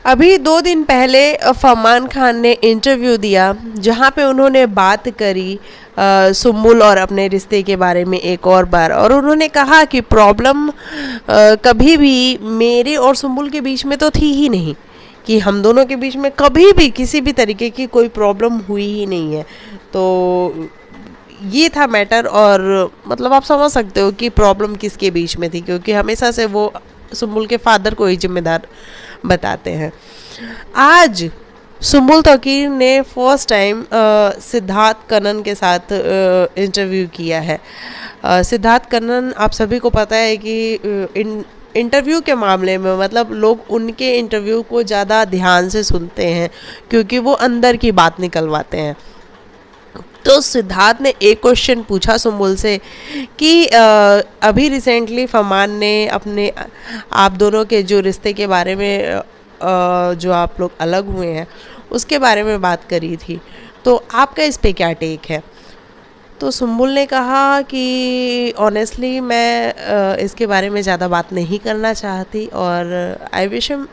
अभी 2 दिन पहले फरमान खान ने इंटरव्यू दिया जहाँ पे उन्होंने बात करी सुम्बुल और अपने रिश्ते के बारे में एक और बार, और उन्होंने कहा कि प्रॉब्लम कभी भी मेरे और सुम्बुल के बीच में तो थी ही नहीं, कि हम दोनों के बीच में कभी भी किसी भी तरीके की कोई प्रॉब्लम हुई ही नहीं है। तो ये था मैटर, और मतलब आप समझ सकते हो कि प्रॉब्लम किसके बीच में थी, क्योंकि हमेशा से वो सुम्बुल के फादर को ही जिम्मेदार बताते हैं। आज सुम्बुल तौकीर ने फर्स्ट टाइम सिद्धार्थ कन्नन के साथ इंटरव्यू किया है। सिद्धार्थ कन्नन आप सभी को पता है कि इंटरव्यू के मामले में मतलब लोग उनके इंटरव्यू को ज़्यादा ध्यान से सुनते हैं, क्योंकि वो अंदर की बात निकलवाते हैं। तो सिद्धार्थ ने एक क्वेश्चन पूछा सुम्बुल से कि अभी रिसेंटली फरमान ने अपने आप दोनों के जो रिश्ते के बारे में जो आप लोग अलग हुए हैं उसके बारे में बात करी थी, तो आपका इस पे क्या टेक है। तो सुम्बुल ने कहा कि ऑनेस्टली मैं इसके बारे में ज़्यादा बात नहीं करना चाहती, और I wish him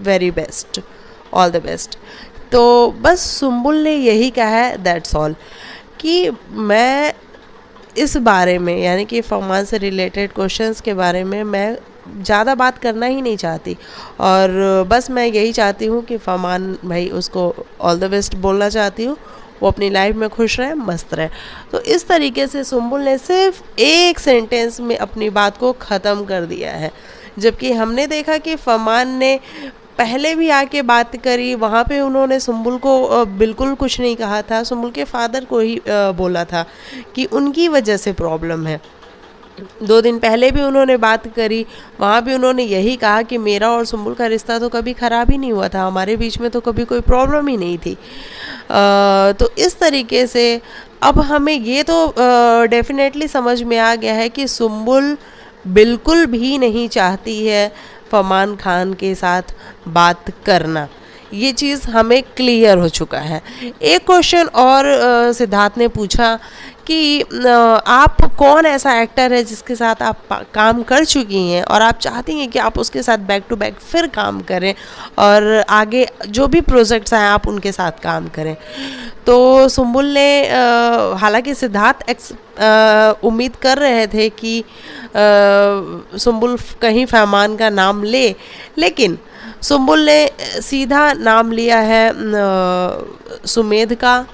very best, all the best. तो बस सुम्बुल ने यही कहा है, दैट्स ऑल, कि मैं इस बारे में यानी कि फरमान से रिलेटेड क्वेश्चंस के बारे में मैं ज़्यादा बात करना ही नहीं चाहती, और बस मैं यही चाहती हूँ कि फरमान भाई उसको ऑल द बेस्ट बोलना चाहती हूँ, वो अपनी लाइफ में खुश रहे, मस्त रहे। तो इस तरीके से सुम्बुल ने सिर्फ एक सेंटेंस में अपनी बात को ख़त्म कर दिया है, जबकि हमने देखा कि फरमान ने पहले भी आके बात करी, वहाँ पे उन्होंने सुम्बुल को बिल्कुल कुछ नहीं कहा था, सुम्बुल के फादर को ही बोला था कि उनकी वजह से प्रॉब्लम है। 2 दिन पहले भी उन्होंने बात करी, वहाँ भी उन्होंने यही कहा कि मेरा और सुम्बुल का रिश्ता तो कभी ख़राब ही नहीं हुआ था, हमारे बीच में तो कभी कोई प्रॉब्लम ही नहीं थी। तो इस तरीके से अब हमें ये तो डेफिनेटली समझ में आ गया है कि सुम्बुल बिल्कुल भी नहीं चाहती है फरमान खान के साथ बात करना, ये चीज़ हमें क्लियर हो चुका है। एक क्वेश्चन और सिद्धार्थ ने पूछा कि आप कौन ऐसा एक्टर है जिसके साथ आप काम कर चुकी हैं और आप चाहती हैं कि आप उसके साथ बैक टू बैक फिर काम करें और आगे जो भी प्रोजेक्ट्स आए आप उनके साथ काम करें। तो सुम्बुल ने हालांकि सिद्धार्थ उम्मीद कर रहे थे कि सुम्बुल कहीं फरमान का नाम ले, लेकिन सुम्बुल ने सीधा नाम लिया है सुमेध का,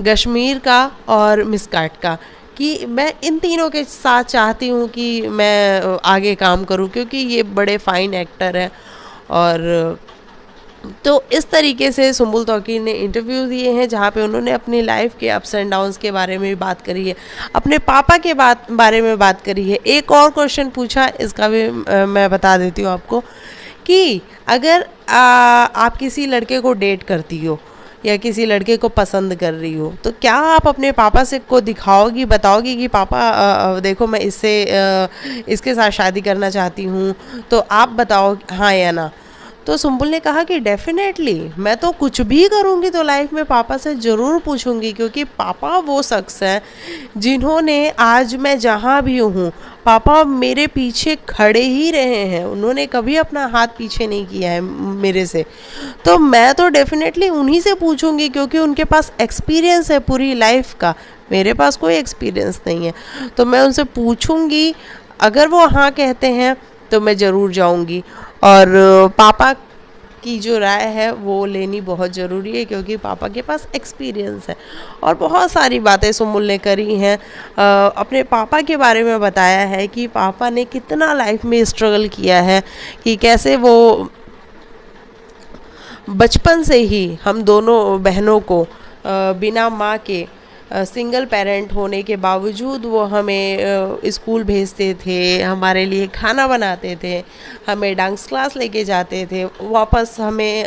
कश्मीर का और मिस्काट का, कि मैं इन तीनों के साथ चाहती हूँ कि मैं आगे काम करूँ, क्योंकि ये बड़े फाइन एक्टर हैं। और तो इस तरीके से सुम्बुल तौकीर ने इंटरव्यू दिए हैं जहाँ पे उन्होंने अपनी लाइफ के अप्स एंड डाउन्स के बारे में भी बात करी है, अपने पापा के बारे में बात करी है। एक और क्वेश्चन पूछा, इसका भी मैं बता देती हूँ आपको, कि अगर आप किसी लड़के को डेट करती हो या किसी लड़के को पसंद कर रही हो, तो क्या आप अपने पापा से को दिखाओगी, बताओगी कि पापा देखो मैं इसके साथ शादी करना चाहती हूँ, तो आप बताओ हाँ या ना। तो सुम्बुल ने कहा कि डेफिनेटली मैं तो कुछ भी करूँगी तो लाइफ में पापा से ज़रूर पूछूंगी, क्योंकि पापा वो शख्स हैं जिन्होंने आज मैं जहाँ भी हूँ पापा मेरे पीछे खड़े ही रहे हैं, उन्होंने कभी अपना हाथ पीछे नहीं किया है मेरे से। तो मैं तो डेफिनेटली उन्हीं से पूछूंगी, क्योंकि उनके पास एक्सपीरियंस है पूरी लाइफ का, मेरे पास कोई एक्सपीरियंस नहीं है। तो मैं उनसे पूछूंगी, अगर वो हाँ कहते हैं तो मैं ज़रूर जाऊंगी। और पापा की जो राय है वो लेनी बहुत ज़रूरी है, क्योंकि पापा के पास एक्सपीरियंस है। और बहुत सारी बातें सुम्बुल ने करी हैं, अपने पापा के बारे में बताया है कि पापा ने कितना लाइफ में स्ट्रगल किया है, कि कैसे वो बचपन से ही हम दोनों बहनों को बिना माँ के सिंगल पेरेंट होने के बावजूद वो हमें स्कूल भेजते थे, हमारे लिए खाना बनाते थे, हमें डांस क्लास लेके जाते थे, वापस हमें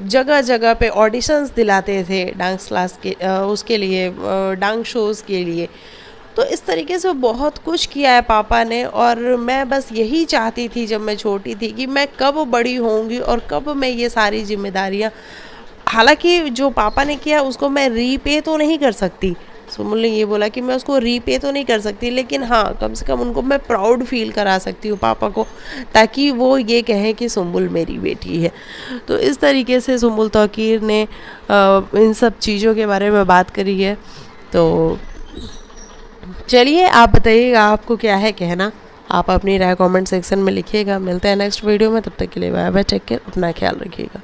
जगह जगह पे ऑडिशंस दिलाते थे डांस क्लास के उसके लिए, डांस शोज़ के लिए। तो इस तरीके से बहुत कुछ किया है पापा ने, और मैं बस यही चाहती थी जब मैं छोटी थी कि मैं कब बड़ी होंगी और कब मैं ये सारी जिम्मेदारियाँ, हालांकि जो पापा ने किया उसको मैं रीपे तो नहीं कर सकती, सुमुल ने ये बोला कि मैं उसको रीपे तो नहीं कर सकती, लेकिन हाँ कम से कम उनको मैं प्राउड फील करा सकती हूँ पापा को, ताकि वो ये कहें कि सुमुल मेरी बेटी है। तो इस तरीके से सुमुल तौकीर ने इन सब चीज़ों के बारे में बात करी है। तो चलिए आप बताइएगा आपको क्या है कहना, आप अपनी राय कमेंट सेक्शन में लिखिएगा। मिलते हैं नेक्स्ट वीडियो में, तब तक के लिए बाय बाय, टेक केयर, अपना ख्याल रखिएगा।